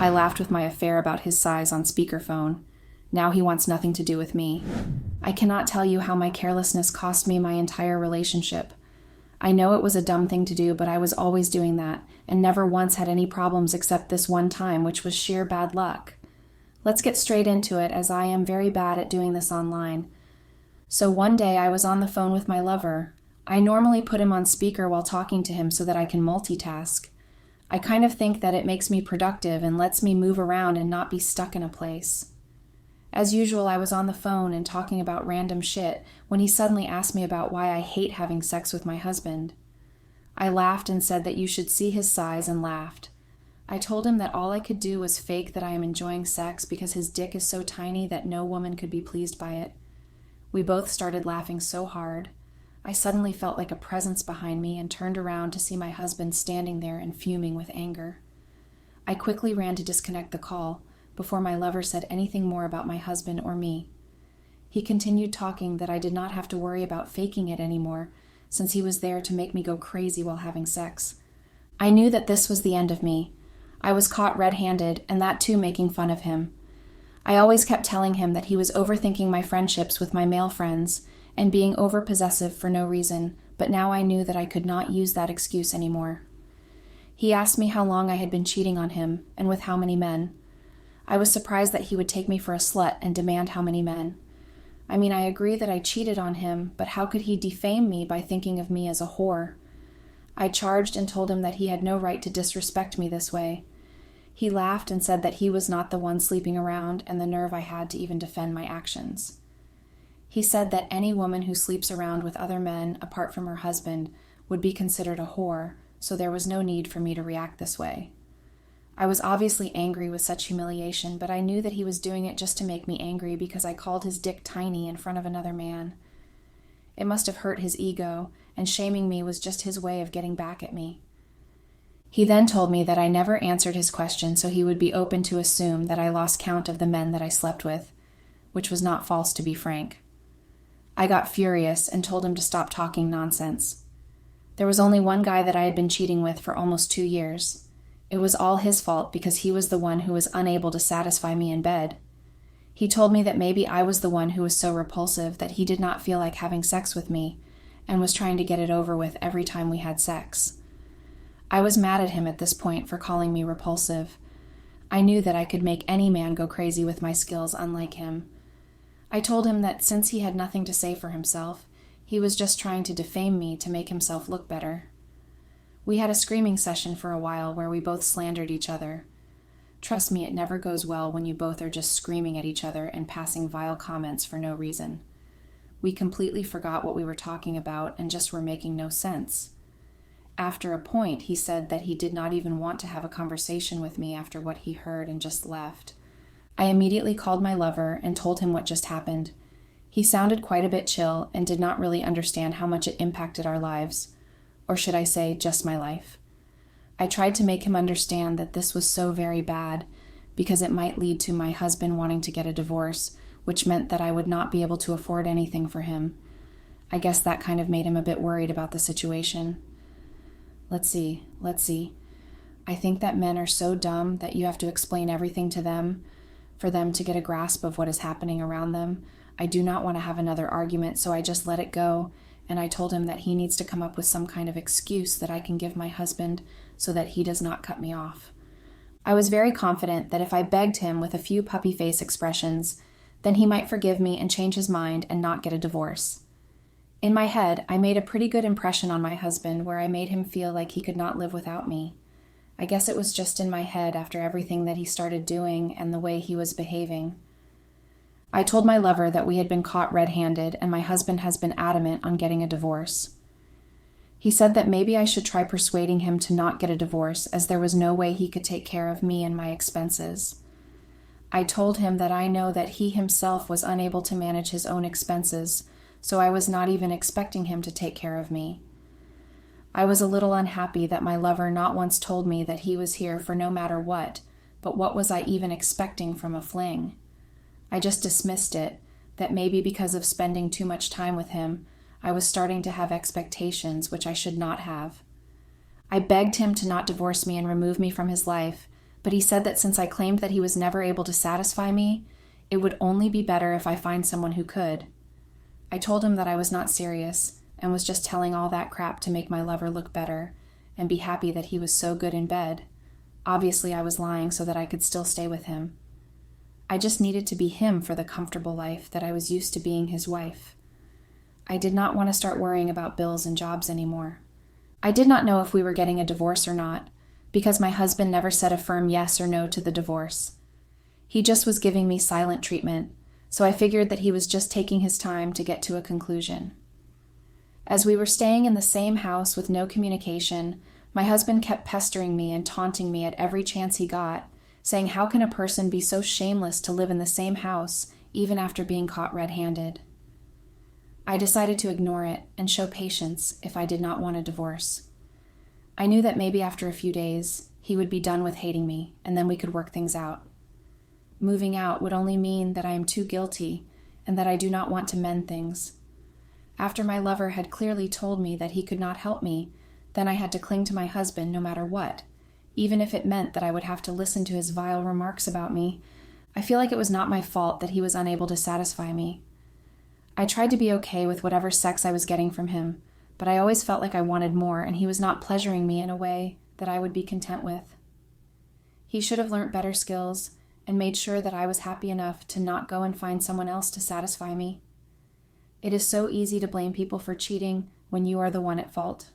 I laughed with my affair about his size on speakerphone. Now he wants nothing to do with me. I cannot tell you how my carelessness cost me my entire relationship. I know it was a dumb thing to do, but I was always doing that, and never once had any problems except this one time, which was sheer bad luck. Let's get straight into it, as I am very bad at doing this online. So one day I was on the phone with my lover. I normally put him on speaker while talking to him so that I can multitask. I kind of think that it makes me productive and lets me move around and not be stuck in a place. As usual, I was on the phone and talking about random shit when he suddenly asked me about why I hate having sex with my husband. I laughed and said that you should see his size and laughed. I told him that all I could do was fake that I am enjoying sex because his dick is so tiny that no woman could be pleased by it. We both started laughing so hard. I suddenly felt like a presence behind me and turned around to see my husband standing there and fuming with anger. I quickly ran to disconnect the call before my lover said anything more about my husband or me. He continued talking that I did not have to worry about faking it anymore, since he was there to make me go crazy while having sex. I knew that this was the end of me. I was caught red-handed, and that too making fun of him. I always kept telling him that he was overthinking my friendships with my male friends and being overpossessive for no reason, but now I knew that I could not use that excuse anymore. He asked me how long I had been cheating on him, and with how many men. I was surprised that he would take me for a slut and demand how many men. I mean, I agree that I cheated on him, but how could he defame me by thinking of me as a whore? I charged and told him that he had no right to disrespect me this way. He laughed and said that he was not the one sleeping around and the nerve I had to even defend my actions. He said that any woman who sleeps around with other men apart from her husband would be considered a whore, so there was no need for me to react this way. I was obviously angry with such humiliation, but I knew that he was doing it just to make me angry because I called his dick tiny in front of another man. It must have hurt his ego, and shaming me was just his way of getting back at me. He then told me that I never answered his question, so he would be open to assume that I lost count of the men that I slept with, which was not false, to be frank. I got furious and told him to stop talking nonsense. There was only one guy that I had been cheating with for almost 2 years. It was all his fault because he was the one who was unable to satisfy me in bed. He told me that maybe I was the one who was so repulsive that he did not feel like having sex with me and was trying to get it over with every time we had sex. I was mad at him at this point for calling me repulsive. I knew that I could make any man go crazy with my skills unlike him. I told him that since he had nothing to say for himself, he was just trying to defame me to make himself look better. We had a screaming session for a while where we both slandered each other. Trust me, it never goes well when you both are just screaming at each other and passing vile comments for no reason. We completely forgot what we were talking about and just were making no sense. After a point, he said that he did not even want to have a conversation with me after what he heard and just left. I immediately called my lover and told him what just happened. He sounded quite a bit chill and did not really understand how much it impacted our lives. Or should I say, just my life. I tried to make him understand that this was so very bad because it might lead to my husband wanting to get a divorce, which meant that I would not be able to afford anything for him. I guess that kind of made him a bit worried about the situation. Let's see. I think that men are so dumb that you have to explain everything to them for them to get a grasp of what is happening around them. I do not want to have another argument, so I just let it go. And I told him that he needs to come up with some kind of excuse that I can give my husband so that he does not cut me off. I was very confident that if I begged him with a few puppy face expressions, then he might forgive me and change his mind and not get a divorce. In my head, I made a pretty good impression on my husband where I made him feel like he could not live without me. I guess it was just in my head after everything that he started doing and the way he was behaving. I told my lover that we had been caught red-handed and my husband has been adamant on getting a divorce. He said that maybe I should try persuading him to not get a divorce as there was no way he could take care of me and my expenses. I told him that I know that he himself was unable to manage his own expenses, so I was not even expecting him to take care of me. I was a little unhappy that my lover not once told me that he was here for no matter what, but what was I even expecting from a fling? I just dismissed it, that maybe because of spending too much time with him, I was starting to have expectations which I should not have. I begged him to not divorce me and remove me from his life, but he said that since I claimed that he was never able to satisfy me, it would only be better if I find someone who could. I told him that I was not serious and was just telling all that crap to make my lover look better and be happy that he was so good in bed. Obviously, I was lying so that I could still stay with him. I just needed to be him for the comfortable life that I was used to being his wife. I did not want to start worrying about bills and jobs anymore. I did not know if we were getting a divorce or not, because my husband never said a firm yes or no to the divorce. He just was giving me silent treatment, so I figured that he was just taking his time to get to a conclusion. As we were staying in the same house with no communication, my husband kept pestering me and taunting me at every chance he got, saying how can a person be so shameless to live in the same house even after being caught red-handed. I decided to ignore it and show patience if I did not want a divorce. I knew that maybe after a few days, he would be done with hating me, and then we could work things out. Moving out would only mean that I am too guilty and that I do not want to mend things. After my lover had clearly told me that he could not help me, then I had to cling to my husband no matter what, even if it meant that I would have to listen to his vile remarks about me. I feel like it was not my fault that he was unable to satisfy me. I tried to be okay with whatever sex I was getting from him, but I always felt like I wanted more, and he was not pleasuring me in a way that I would be content with. He should have learnt better skills and made sure that I was happy enough to not go and find someone else to satisfy me. It is so easy to blame people for cheating when you are the one at fault.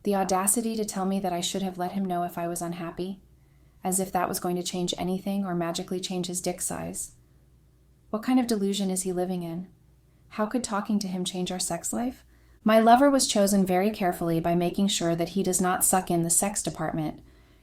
The audacity to tell me that I should have let him know if I was unhappy, as if that was going to change anything or magically change his dick size. What kind of delusion is he living in? How could talking to him change our sex life? My lover was chosen very carefully by making sure that he does not suck in the sex department.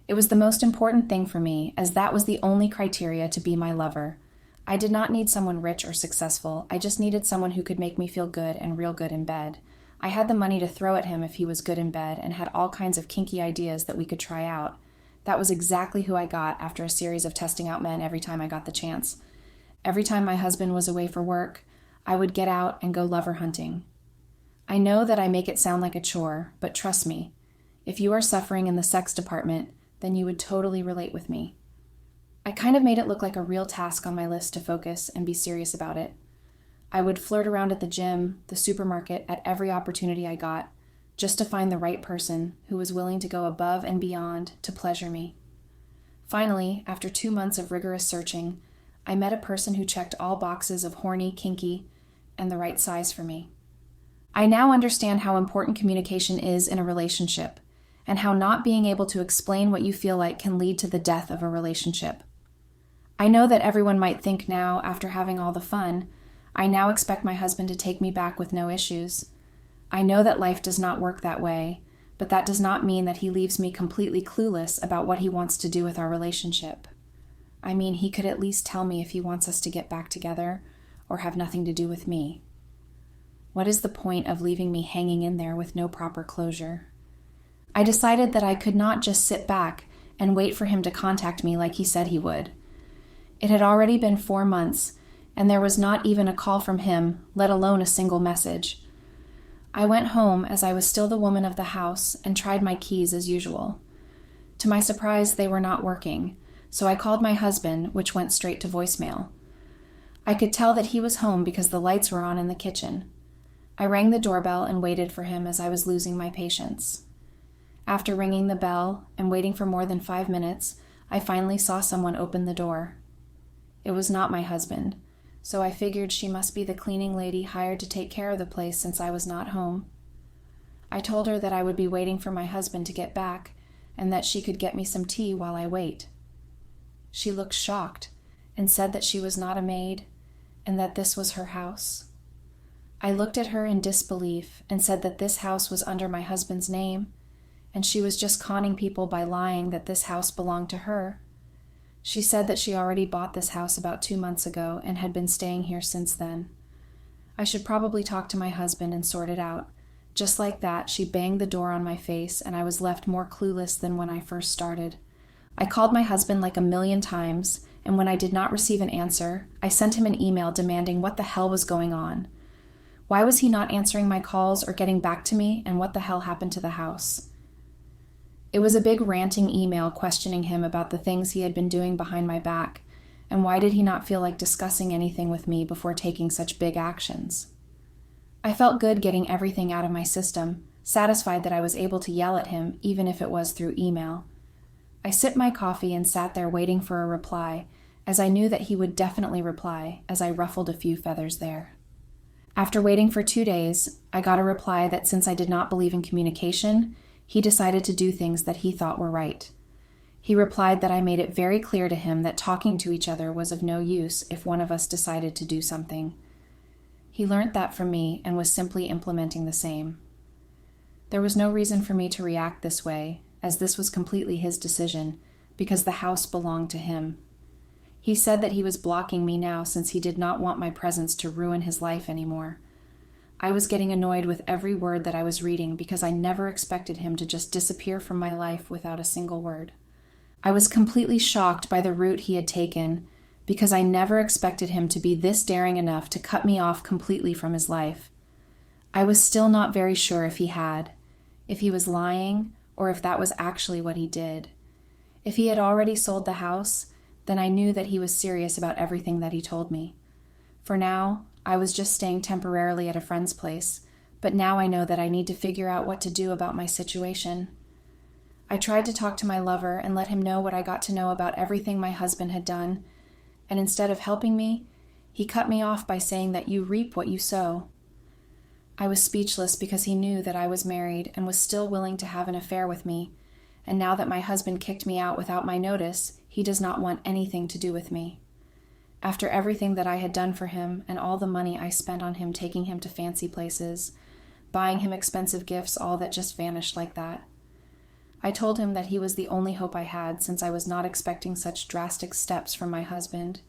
It was the most important thing for me, as that was the only criteria to be my lover. I did not need someone rich or successful. I just needed someone who could make me feel good and real good in bed. I had the money to throw at him if he was good in bed and had all kinds of kinky ideas that we could try out. That was exactly who I got after a series of testing out men every time I got the chance. Every time my husband was away for work, I would get out and go lover hunting. I know that I make it sound like a chore, but trust me, if you are suffering in the sex department, then you would totally relate with me. I kind of made it look like a real task on my list to focus and be serious about it. I would flirt around at the gym, the supermarket, at every opportunity I got, just to find the right person who was willing to go above and beyond to pleasure me. Finally, after 2 months of rigorous searching, I met a person who checked all boxes of horny, kinky, and the right size for me. I now understand how important communication is in a relationship, and how not being able to explain what you feel like can lead to the death of a relationship. I know that everyone might think now, after having all the fun, I now expect my husband to take me back with no issues. I know that life does not work that way, but that does not mean that he leaves me completely clueless about what he wants to do with our relationship. I mean, he could at least tell me if he wants us to get back together or have nothing to do with me. What is the point of leaving me hanging in there with no proper closure? I decided that I could not just sit back and wait for him to contact me like he said he would. It had already been 4 months, and there was not even a call from him, let alone a single message. I went home as I was still the woman of the house and tried my keys as usual. To my surprise, they were not working, so I called my husband, which went straight to voicemail. I could tell that he was home because the lights were on in the kitchen. I rang the doorbell and waited for him as I was losing my patience. After ringing the bell and waiting for more than 5 minutes, I finally saw someone open the door. It was not my husband, so I figured she must be the cleaning lady hired to take care of the place since I was not home. I told her that I would be waiting for my husband to get back and that she could get me some tea while I wait. She looked shocked and said that she was not a maid and that this was her house. I looked at her in disbelief and said that this house was under my husband's name, and she was just conning people by lying that this house belonged to her. She said that she already bought this house about 2 months ago and had been staying here since then. I should probably talk to my husband and sort it out. Just like that, she banged the door on my face, and I was left more clueless than when I first started. I called my husband like 1,000,000 times, and when I did not receive an answer, I sent him an email demanding what the hell was going on. Why was he not answering my calls or getting back to me, and what the hell happened to the house? It was a big ranting email questioning him about the things he had been doing behind my back, and why did he not feel like discussing anything with me before taking such big actions. I felt good getting everything out of my system, satisfied that I was able to yell at him, even if it was through email. I sipped my coffee and sat there waiting for a reply, as I knew that he would definitely reply, as I ruffled a few feathers there. After waiting for 2 days, I got a reply that since I did not believe in communication, he decided to do things that he thought were right. He replied that I made it very clear to him that talking to each other was of no use if one of us decided to do something. He learnt that from me and was simply implementing the same. There was no reason for me to react this way, as this was completely his decision, because the house belonged to him. He said that he was blocking me now since he did not want my presence to ruin his life anymore. I was getting annoyed with every word that I was reading because I never expected him to just disappear from my life without a single word. I was completely shocked by the route he had taken because I never expected him to be this daring enough to cut me off completely from his life. I was still not very sure if he was lying, or if that was actually what he did. If he had already sold the house, then I knew that he was serious about everything that he told me. For now, I was just staying temporarily at a friend's place, but now I know that I need to figure out what to do about my situation. I tried to talk to my lover and let him know what I got to know about everything my husband had done, and instead of helping me, he cut me off by saying that you reap what you sow. I was speechless because he knew that I was married and was still willing to have an affair with me, and now that my husband kicked me out without my notice, he does not want anything to do with me. After everything that I had done for him and all the money I spent on him taking him to fancy places, buying him expensive gifts, all that just vanished like that. I told him that he was the only hope I had since I was not expecting such drastic steps from my husband.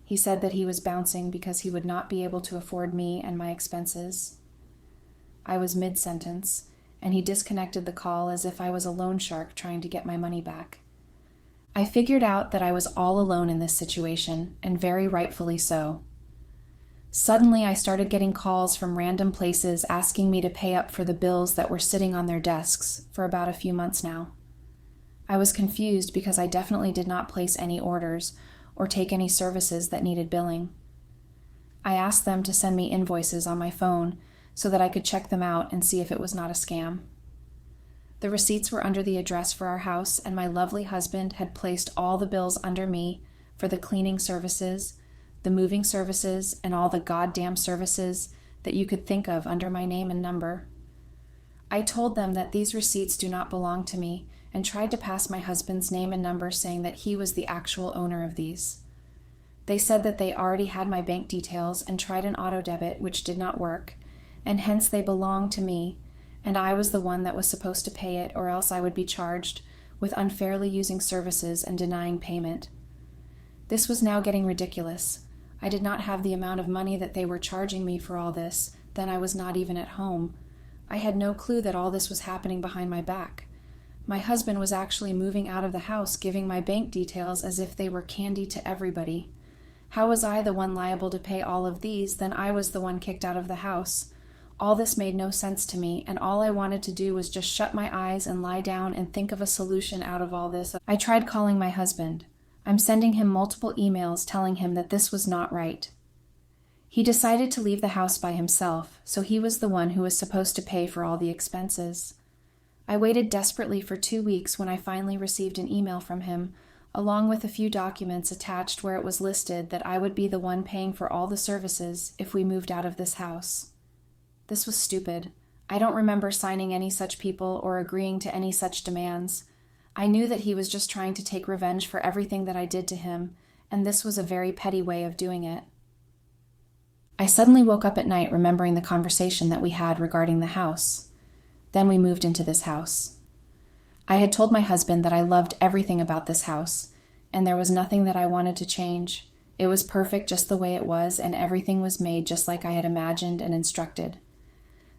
He said that he was bouncing because he would not be able to afford me and my expenses. I was mid-sentence, and he disconnected the call as if I was a loan shark trying to get my money back. I figured out that I was all alone in this situation, and very rightfully so. Suddenly, I started getting calls from random places asking me to pay up for the bills that were sitting on their desks for about a few months now. I was confused because I definitely did not place any orders or take any services that needed billing. I asked them to send me invoices on my phone so that I could check them out and see if it was not a scam. The receipts were under the address for our house, and my lovely husband had placed all the bills under me for the cleaning services, the moving services, and all the goddamn services that you could think of under my name and number. I told them that these receipts do not belong to me and tried to pass my husband's name and number saying that he was the actual owner of these. They said that they already had my bank details and tried an auto debit, which did not work, and hence they belonged to me, and I was the one that was supposed to pay it, or else I would be charged with unfairly using services and denying payment. This was now getting ridiculous. I did not have the amount of money that they were charging me for all this, then I was not even at home. I had no clue that all this was happening behind my back. My husband was actually moving out of the house, giving my bank details as if they were candy to everybody. How was I the one liable to pay all of these, then I was the one kicked out of the house? All this made no sense to me, and all I wanted to do was just shut my eyes and lie down and think of a solution out of all this. I tried calling my husband. I'm sending him multiple emails telling him that this was not right. He decided to leave the house by himself, so he was the one who was supposed to pay for all the expenses. I waited desperately for 2 weeks when I finally received an email from him, along with a few documents attached where it was listed that I would be the one paying for all the services if we moved out of this house. This was stupid. I don't remember signing any such people or agreeing to any such demands. I knew that he was just trying to take revenge for everything that I did to him, and this was a very petty way of doing it. I suddenly woke up at night remembering the conversation that we had regarding the house. Then we moved into this house. I had told my husband that I loved everything about this house, and there was nothing that I wanted to change. It was perfect just the way it was, and everything was made just like I had imagined and instructed.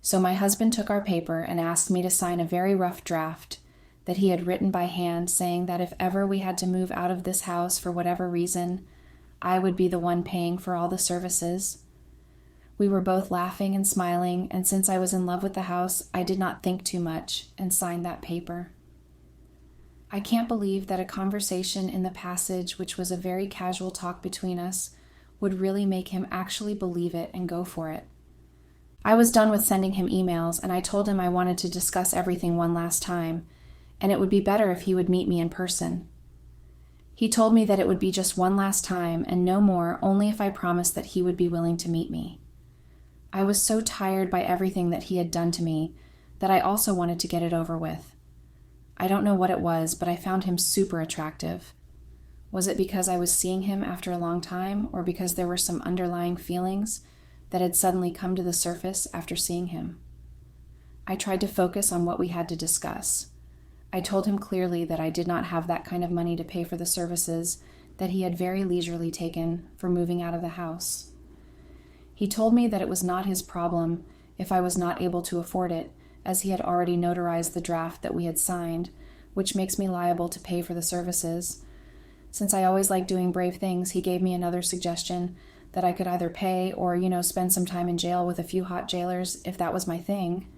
So my husband took our paper and asked me to sign a very rough draft that he had written by hand, saying that if ever we had to move out of this house for whatever reason, I would be the one paying for all the services. We were both laughing and smiling, and since I was in love with the house, I did not think too much and signed that paper. I can't believe that a conversation in the passage, which was a very casual talk between us, would really make him actually believe it and go for it. I was done with sending him emails, and I told him I wanted to discuss everything one last time, and it would be better if he would meet me in person. He told me that it would be just one last time and no more, only if I promised that he would be willing to meet me. I was so tired by everything that he had done to me that I also wanted to get it over with. I don't know what it was, but I found him super attractive. Was it because I was seeing him after a long time, or because there were some underlying feelings that had suddenly come to the surface after seeing him? I tried to focus on what we had to discuss. I told him clearly that I did not have that kind of money to pay for the services that he had very leisurely taken for moving out of the house. He told me that it was not his problem if I was not able to afford it, as he had already notarized the draft that we had signed, which makes me liable to pay for the services. Since I always like doing brave things, he gave me another suggestion that I could either pay or, spend some time in jail with a few hot jailers if that was my thing.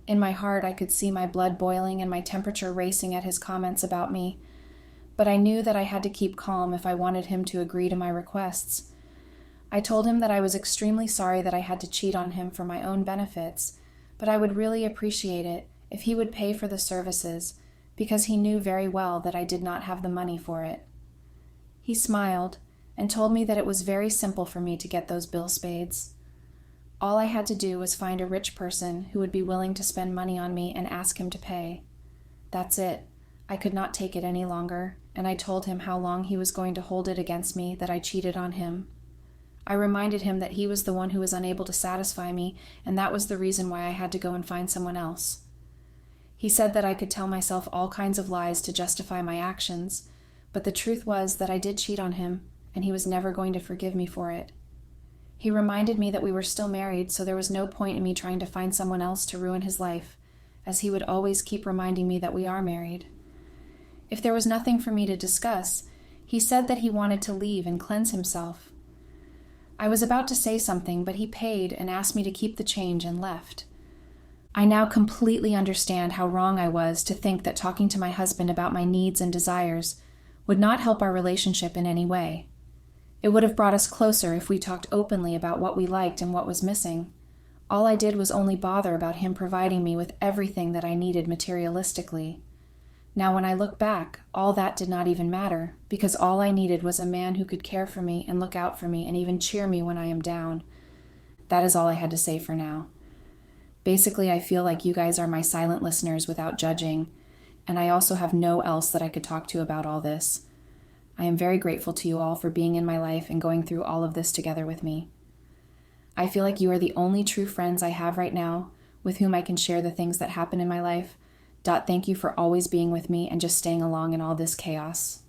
In my heart, I could see my blood boiling and my temperature racing at his comments about me, but I knew that I had to keep calm if I wanted him to agree to my requests. I told him that I was extremely sorry that I had to cheat on him for my own benefits, but I would really appreciate it if he would pay for the services, because he knew very well that I did not have the money for it. He smiled and told me that it was very simple for me to get those bill spades. All I had to do was find a rich person who would be willing to spend money on me and ask him to pay. That's it. I could not take it any longer, and I told him how long he was going to hold it against me that I cheated on him. I reminded him that he was the one who was unable to satisfy me, and that was the reason why I had to go and find someone else. He said that I could tell myself all kinds of lies to justify my actions, but the truth was that I did cheat on him, and he was never going to forgive me for it. He reminded me that we were still married, so there was no point in me trying to find someone else to ruin his life, as he would always keep reminding me that we are married. If there was nothing for me to discuss, he said that he wanted to leave and cleanse himself. I was about to say something, but he paid and asked me to keep the change and left. I now completely understand how wrong I was to think that talking to my husband about my needs and desires would not help our relationship in any way. It would have brought us closer if we talked openly about what we liked and what was missing. All I did was only bother about him providing me with everything that I needed materialistically. Now, when I look back, all that did not even matter, because all I needed was a man who could care for me and look out for me and even cheer me when I am down. That is all I had to say for now. Basically, I feel like you guys are my silent listeners without judging, and I also have no else that I could talk to about all this. I am very grateful to you all for being in my life and going through all of this together with me. I feel like you are the only true friends I have right now with whom I can share the things that happen in my life. Thank you for always being with me and just staying along in all this chaos.